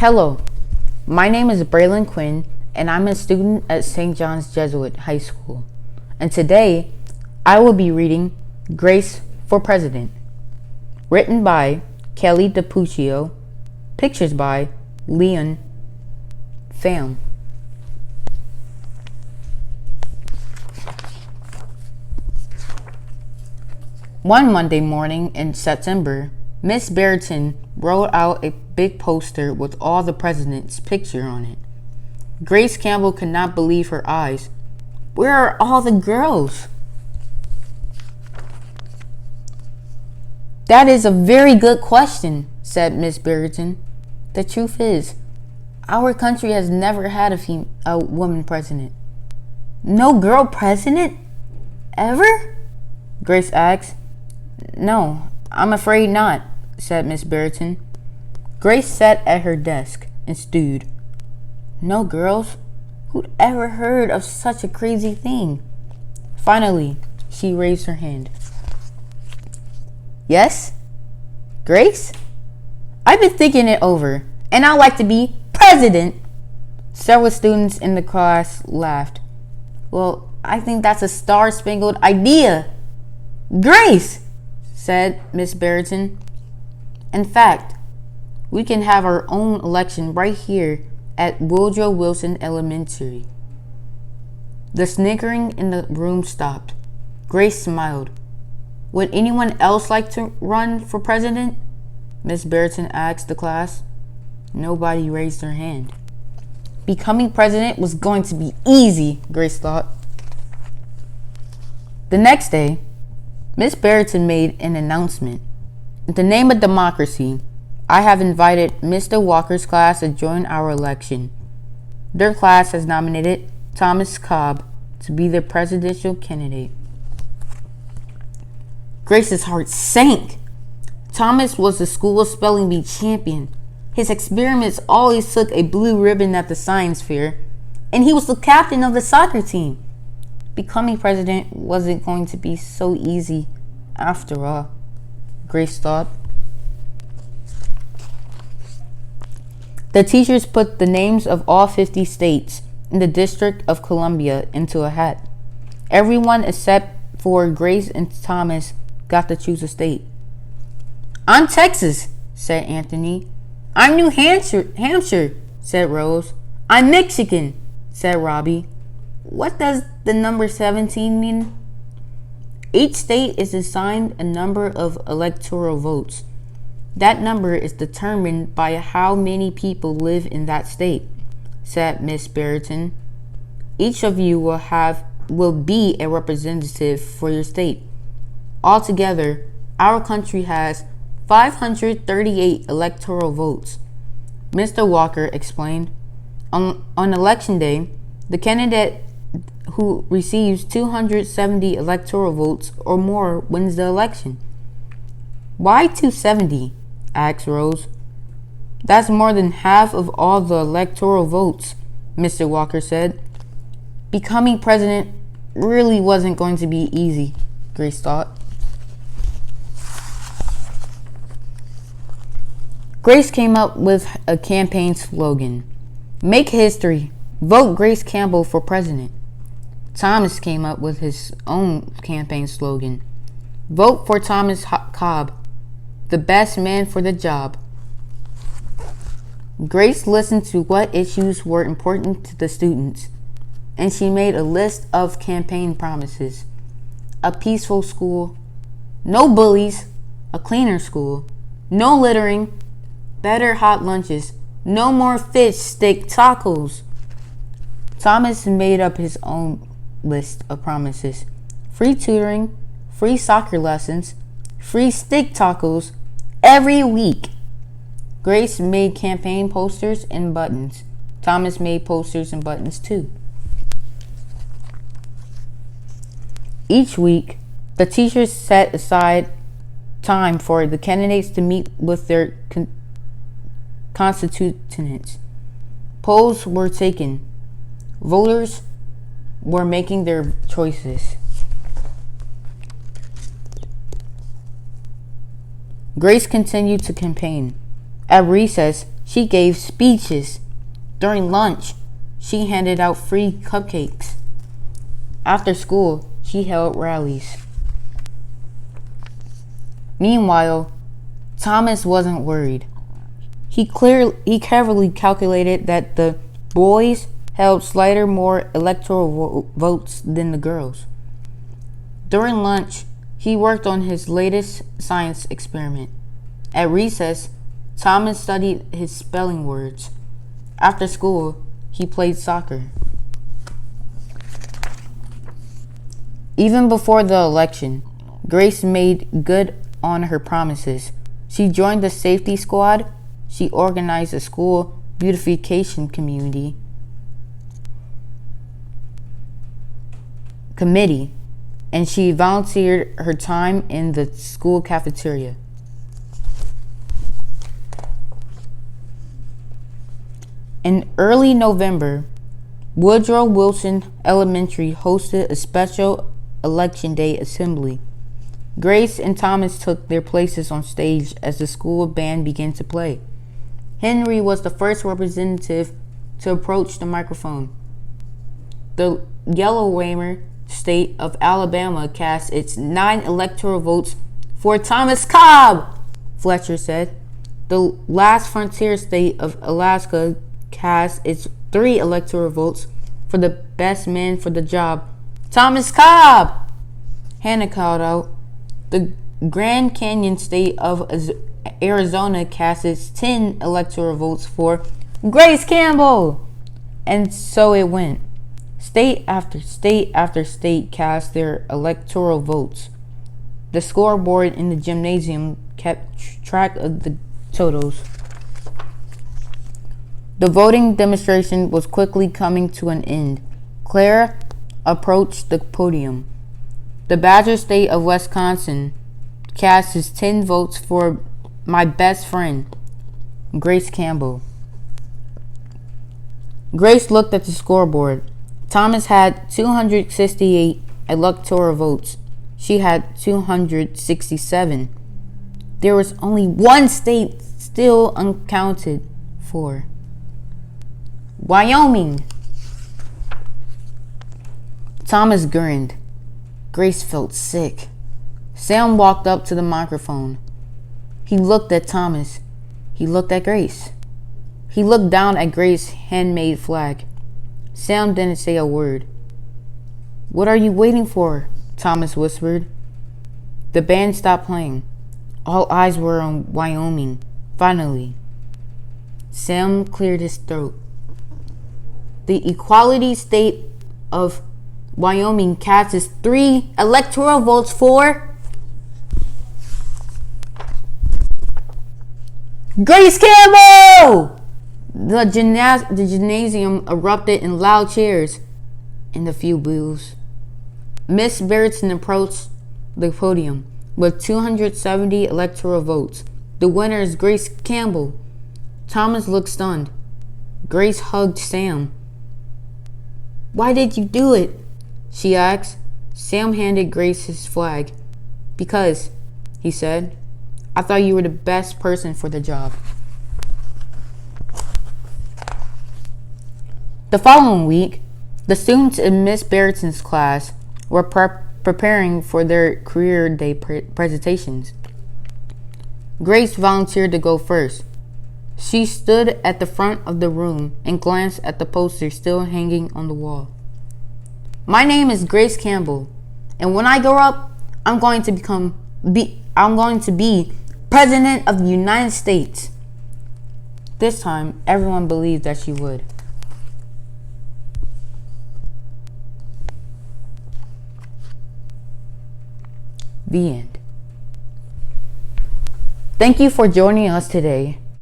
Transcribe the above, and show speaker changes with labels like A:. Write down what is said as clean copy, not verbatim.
A: Hello, my name is Braylin Quinn, and I'm a student at St. John's Jesuit High School. And today, I will be reading Grace for President, written by Kelly DiPucchio, pictures by Leon Pham. One Monday morning in September, Miss Barrington wrote out a big poster with all the president's picture on it. Grace Campbell could not believe her eyes. Where are all the girls? That is a very good question, said Miss Barrington. The truth is, our country has never had a woman president. No girl president? Ever? Grace asked. No, I'm afraid not, said Miss Barrington. Grace sat at her desk and stewed. No girls? Who'd ever heard of such a crazy thing? Finally, she raised her hand. Yes? Grace? I've been thinking it over, and I'd like to be president. Several students in the class laughed. Well, I think that's a star-spangled idea. Grace, said Miss Barrington. In fact, we can have our own election right here at Woodrow Wilson Elementary. The snickering in the room stopped. Grace smiled. Would anyone else like to run for president? Miss Barrington asked the class. Nobody raised their hand. Becoming president was going to be easy, Grace thought. The next day, Miss Barrington made an announcement. In the name of democracy, I have invited Mr. Walker's class to join our election. Their class has nominated Thomas Cobb to be their presidential candidate. Grace's heart sank. Thomas was the school's spelling bee champion. His experiments always took a blue ribbon at the science fair, and he was the captain of the soccer team. Becoming president wasn't going to be so easy after all, Grace thought. The teachers put the names of all 50 states in the District of Columbia into a hat. Everyone except for Grace and Thomas got to choose a state. I'm Texas, said Anthony. I'm New Hampshire, said Rose. I'm Michigan, said Robbie. What does the number 17 mean? Each state is assigned a number of electoral votes. That number is determined by how many people live in that state, said Miss Barrington. Each of you will be a representative for your state. Altogether, our country has 538 electoral votes. Mr. Walker explained. On election day, the candidate who receives 270 electoral votes or more wins the election. Why 270? Asked Rose. That's more than half of all the electoral votes, Mr. Walker said. Becoming president really wasn't going to be easy, Grace thought. Grace came up with a campaign slogan. Make history. Vote Grace Campbell for president. Thomas came up with his own campaign slogan. Vote for Thomas Cobb, the best man for the job. Grace listened to what issues were important to the students, and she made a list of campaign promises. A peaceful school, no bullies, a cleaner school, no littering, better hot lunches, no more fish stick tacos. Thomas made up his own list of promises. Free tutoring, free soccer lessons, free stick tacos every week. Grace made campaign posters and buttons. Thomas made posters and buttons too. Each week, the teachers set aside time for the candidates to meet with their constituents. Polls were taken. Voters were making their choices. Grace continued to campaign. At recess, She gave speeches. During lunch, she handed out free cupcakes. After school, she held rallies. Meanwhile, Thomas wasn't worried. He carefully calculated that the boys held slightly more electoral votes than the girls. During lunch, he worked on his latest science experiment. At recess, Thomas studied his spelling words. After school, he played soccer. Even before the election, Grace made good on her promises. She joined the safety squad. She organized a school beautification committee, and she volunteered her time in the school cafeteria. In early November, Woodrow Wilson Elementary hosted a special Election Day assembly. Grace and Thomas took their places on stage as the school band began to play. Henry was the first representative to approach the microphone. The Delaware state of Alabama cast its 9 electoral votes for Thomas Cobb, Fletcher said. The last frontier state of Alaska cast its 3 electoral votes for the best man for the job, Thomas Cobb, Hannah called out. The Grand Canyon state of Arizona cast its 10 electoral votes for Grace Campbell. And so it went. State after state after state cast their electoral votes. The scoreboard in the gymnasium kept track of the totals. The voting demonstration was quickly coming to an end. Claire approached the podium. The Badger State of Wisconsin cast its 10 votes for my best friend, Grace Campbell. Grace looked at the scoreboard. Thomas had 268 electoral votes. She had 267. There was only one state still uncounted for. Wyoming. Thomas grinned. Grace felt sick. Sam walked up to the microphone. He looked at Thomas. He looked at Grace. He looked down at Grace's handmade flag. Sam didn't say a word. "What are you waiting for?" Thomas whispered. The band stopped playing. All eyes were on Wyoming. Finally, Sam cleared his throat. The equality state of Wyoming cast its 3 electoral votes for Grace Campbell! The gymnasium erupted in loud cheers and a few boos. Miss Barrettson approached the podium with 270 electoral votes. The winner is Grace Campbell. Thomas looked stunned. Grace hugged Sam. "Why did you do it?" she asked. Sam handed Grace his flag. "Because," he said, "I thought you were the best person for the job." The following week, the students in Miss Barrettson's class were preparing for their career day presentations. Grace volunteered to go first. She stood at the front of the room and glanced at the poster still hanging on the wall. "My name is Grace Campbell, and when I grow up, I'm going to be President of the United States." This time, everyone believed that she would. The end. Thank you for joining us today.